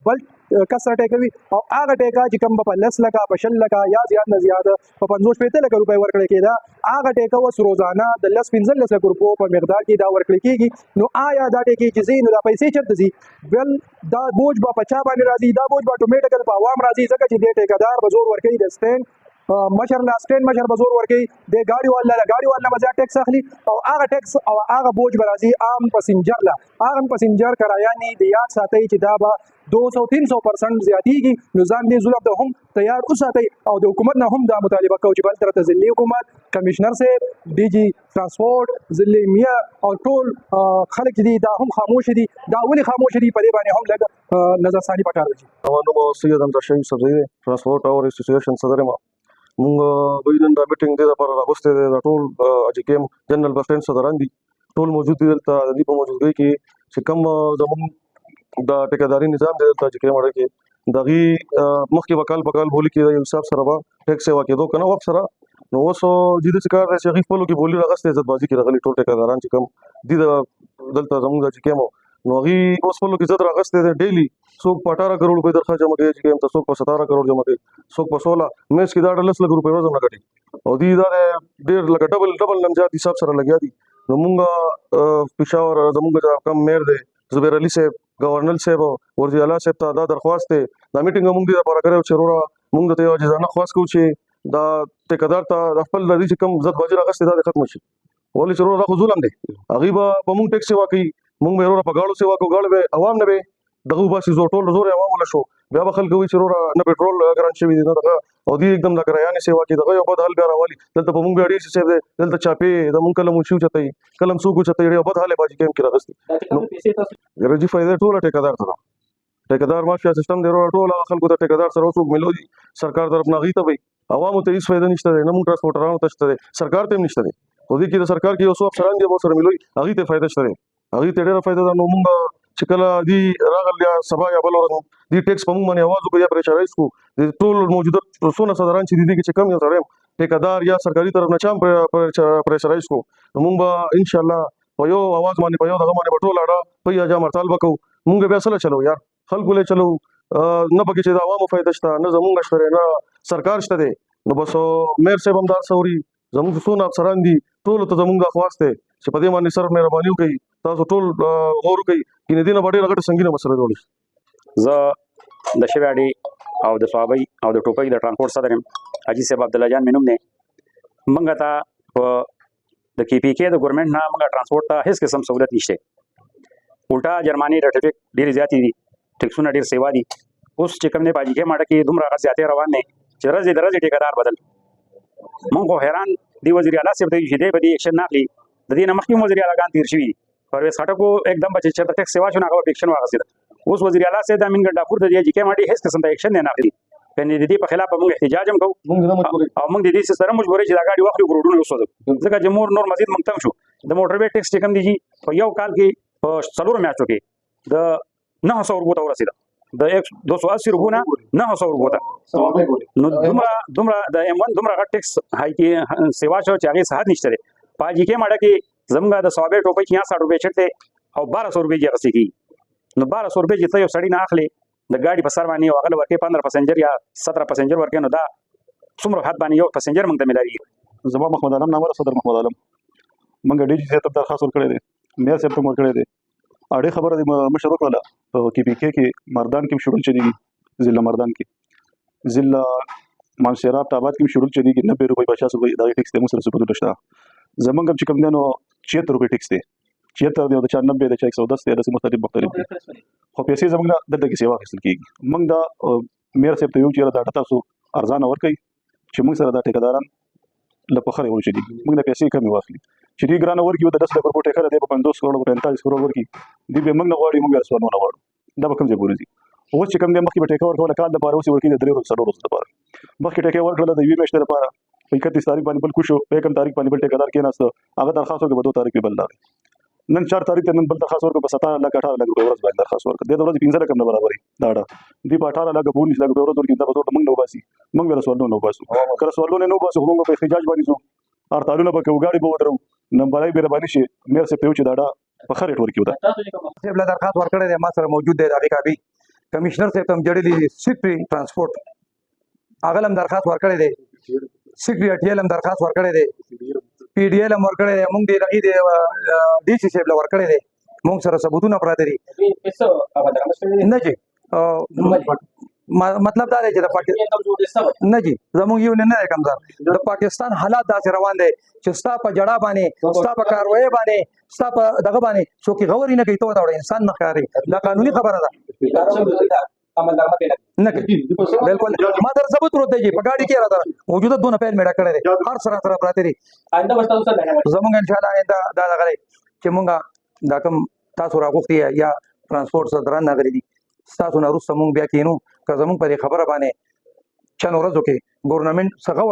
بل کس سره ټیکوي او هغه ټیکه چې کوم په 10 لکه په 20 لکه یا زیات نه زیات په 50 لکه روپۍ ورکړل کېده هغه ټیکه اوس روزانه د 10-15 لکه روپو په مقدار کې دا ورکړل کېږي. نو آیا دا ټیکې چې ځي نو دا پیسې چېرته ځي؟ بل دا بوج به په چا باندې راځي؟ دا بوج به اتومېټیکل په عوام راځي ځکه چې دې ټیکهدار به زور ورکوي د سټینډ مشر لا سټینډ مشر به زور ورکوي د ګاډي والا له ګاډي والا به زیات ټیکس اخلي او هغه ټیکس او هغه بوج به راځي عام پسنجر له. هغه پسنجر کرایانې د یاد ساتئ چې دا به 200-300% زیاتېږي. نو ځان دې ظلم ته هم تیار وساتئ او د حکومت نه هم دا مطالبه کوو چې بل طرف ته ضلعي حکومت کمشنر صاحب ډي جي ترانسپورټ ضلعي میه او ټول خلک چې دي دا هم خاموش دي. دا ولې خاموش دي؟ په دې باندې هم لږ نظرثاني پکار ده. نوم سید امجد شهید صدر ترانسپورټ او اسوسییشن صدر ما مونږ به نن دا میټینګ دې لپاره راغوستې ده. ټول چې کوم جنرال بس سټینډ صدران دي ټول موجود دي دلته. د دې په موجودګۍ کې چې کوم زموږ د ټیکداري نظام دی دلته چې کوم اړه کې دغه مخکې وکال بولی کې د حساب سره به ټیکس سیوا کېدو کنه وخت سره نو اوس جدي څه کار دی چې هغه خپلو کې بولی راغستې عزت بازي کې راغلي ټول ټیکداران چې کوم دي دلته زموږ چې کوم نو هغه اوس خپلو کې عزت راغستې ده. ډیلی څوک په 18 کروڑ روپۍ درخواست جمع کوي چې کوم څوک په 17 کروڑ جمع کوي څوک په 16 مېس کې دا 10 لک روپۍ وزن نه کټي او دې دا ډېر لکه ډبل نمزات حساب سره لګیا دي. نو مونږ پېښور زموږ کم مېر دی زبیر علي صاحب گورنر صاحب ورزي الله صاحب ته دا درخواست دی دا میټینګ مونږ دې لپاره کړو چې وروره مونږ ته یو ځانه خواست کوو چې دا ټیکدار ته خپل د دې کوم عزت باجي راغستې دا ختم شي. ولې چې وروره خو ظلم دی هغه به مونږ ټیکس سیوا کوي مونږ به وروره په گاړو سیوا کوو ګاړو به عوام نه به دغه باسي زور ټول زور عوام ولا شو بیا به خلک وي چې وروره نه پېټرول ګران شوي دي نه دغه او دې एकदम د کرایانې سیوا کې دغه یو بد حال بیا راولي دلته په مونږ اړې صاحب دلته چاپې د مونږ کلم شو چتای کلم سو کو چتای ډېر بد حال باجي کې راغستې ګرځي فائدہ ټول ټیکدار ته ټیکدار مافیا سیستم دی ټول خلکو ته ټیکدار سره وسوک ملو دي سرکار طرف نه غي ته وي عوامو ته هیڅ فائدہ نشته نه مونږ ټرانسپورټرانو ته شته سرکار ته نشته او دې کې د سرکار کې اوسو افسران دي به سره ملوي هغه ته فائدہ شته هغه ته ډېر فائدہ ده. نو مونږ چې کله دی راغل یا سبا یا بل ورځ دی ټیکس په مونږ باندې आवाज وکړي یا پریشرایز کو د ټول موجوده څونه صدران چې دي چې کم یو سره ټیکدار یا سرکاري طرف نه چام پریشرایز کو نو مونږ ان شاء الله په یو आवाज باندې په یو دغه باندې ټول اړه په یا جام هړتال وکړو مونږ بیا سره چلو یار خلکو له چلو نه پکې چې د عوامو فائدہ شته نه زمونږ شته نه سرکار شته دی. نو بس مېر صاحب همدار سوري زموږ څونه افسران دي ټول ته زمونږ خواست دی چې په دې باندې سره مهرباني وکړي تاسو ټول غور وکړئ چې دې نه ډېره غټه سنګینه مسله جوړه شي. زه د شویاډي او د صوابۍ او د ټوپۍ د ترانسپورټ صدر یم حاجي صاحب عبدالله جان مې نوم دی. موږ ته په د کې پی کې د ګورنمنټ نه موږ ترانسپورټ ته هیڅ قسم سہولت نشته الټا جرماني د ټریفک ډېرې زیاتې دي ټیکسونه ډېر سیوا دي. اوس چې کوم دی باجي کې ماټه کې دومره غږ زیاتې روان دی چې ورځې د ورځې ټیکدار بدل موږ خو حیران دی وزیر اعلی صاحب ته چې دی به دې ایکشن نه اخلي د دې نه مخکې وزیر اعلیګان تېر شوي پرویز خټک एकदम چې چېرته ټیکس سیوا شو نه هغه ایکشن واخیسته اوس وزیر اعلی صاحب د امین ګنډاپور د جې کې ماټي هیڅ قسم ته ایکشن نه اخلي کني د دې په خلاف موږ احتجاج هم کوو او موږ د دې سره مجبورې چې دا گاډي واخلو ګروډونه وسوځو ځکه چې نور مزید موږ تنګ شو. د موټر وې ټیکس چې کوم دی په یو کال کې په څلورو میاشتو کې د 900 روپو ته ورسېده د 280 روپو نه 900 روپو ته نو دومره د M1 دومره غټ ټیکس هاي کې سیوا شو چې هغه صحت نشته په جې کې ماټه کې زموږ د صوابۍ ټوپۍ کې 60 روپۍ چټه او 1200 روپۍ کې غسي کی نو 1200 روپۍ چې یو سړی نه اخلي د ګاډي په سر باندې او هغه ورکه 15 پسنجر یا 17 پسنجر ورکه نو دا څومره حد باندې یو پسنجر موږ ته ملایي. زما محمد عالم نامه صدر محمد عالم موږ ډي جي صاحب ته درخواست ورکړی دی مېر صاحب ته ورکړی دی اړې خبره د مشر وکړه په کې پی کې مردان کې شروع چدي ضلع مردان کې ضلع مانسیرات آباد کې شروع چدي 90 روپۍ 50 روپۍ دا ټیکس ته مسله سپورټ دشتا زمونږ چې کوم دنو 76 روپۍ ټیکس دی 76 دی د 90 د 110 دی د مختلف دي خو پیسې زمونږ د دغه سیوا حاصل کیږي موږ دا مېر صاحب ته یو چیرې دا تاسو ارزانه ورکړي چې موږ سره دا ټیکداران لپاره ورشي دي موږ د پیسې کمی واخلي چې دی ګرانه ورکی د 10 لک روپۍ ټیکر دی په 50 کروڑ 45 کروڑ ورکی دی به موږ نه غواړي موږ رسول نه غواړو دا به کوم ځای پورې دي اوس چې کوم د مخکې ټیکر ورکول کال د پاره اوس ورکی د 3 ورځې لپاره مخکې ټیکر ورکول د 20 میاشتې لپاره په 31 تاریخ باندې بل کوشو په کوم تاریخ باندې بل ټیکدار کې نهسته هغه درخواست ورکړ په 2 تاریخ بل نن 4 تاریخ ته نن بل درخواست ورکړ په 17 لک 18 لک روپۍ ورځ باندې درخواست ورکړ د ورځې 15 لک نه برابرې دا دی په 18 لک 19 لک ورځ ورکړ دا به ټول موږ نو باسي موږ رسول نو باسو کله سوالونه نو باسو موږ په احتجاج باندې زو ارتالونه به وګاړي به ودرو نمبرای به باندې شي مېر څه پیو چې دا په خریټ ورکیو دا صاحب له درخواست ورکړی دی ما سره موجود دی دا کاپي کمشنر صاحب تم جړلې سیکرټري ټرانسپورت هغه هم درخواست ورکړی دی سیکرټري اټیل هم درخواست ورکړی دی پی ډی ایل هم ورکړی دی موږ دې دغې ډي سي صاحب له ورکړی دی موږ سره ثبوتونه پراته دي نه جی مطلب دا دی چې د نه جی زموږ یو نه دی کمزار د پاکستان حالات داسې روان دی چې ستا په جړه باندې ستا په کاروایي باندې ستا په دغه باندې څوک غوري نه کوي ته ورته انسان نه ښکاري دا قانوني خبره ده نه کوي بالکل ما در ثبوت ورته دی په ګاډي کې راته موجوده دونه پیل میډا کړی دی هر سره سره پراته دي زموږ ان شاء الله آینده دا دغه چې مونږ دا کوم تاسو راغوښتي یا ترانسپورټ سره دران نغلي دي تاسو نه وروسته مونږ بیا کینو که زموږ په دې خبره باندې چند ورځو کې ګورنمنټ څخه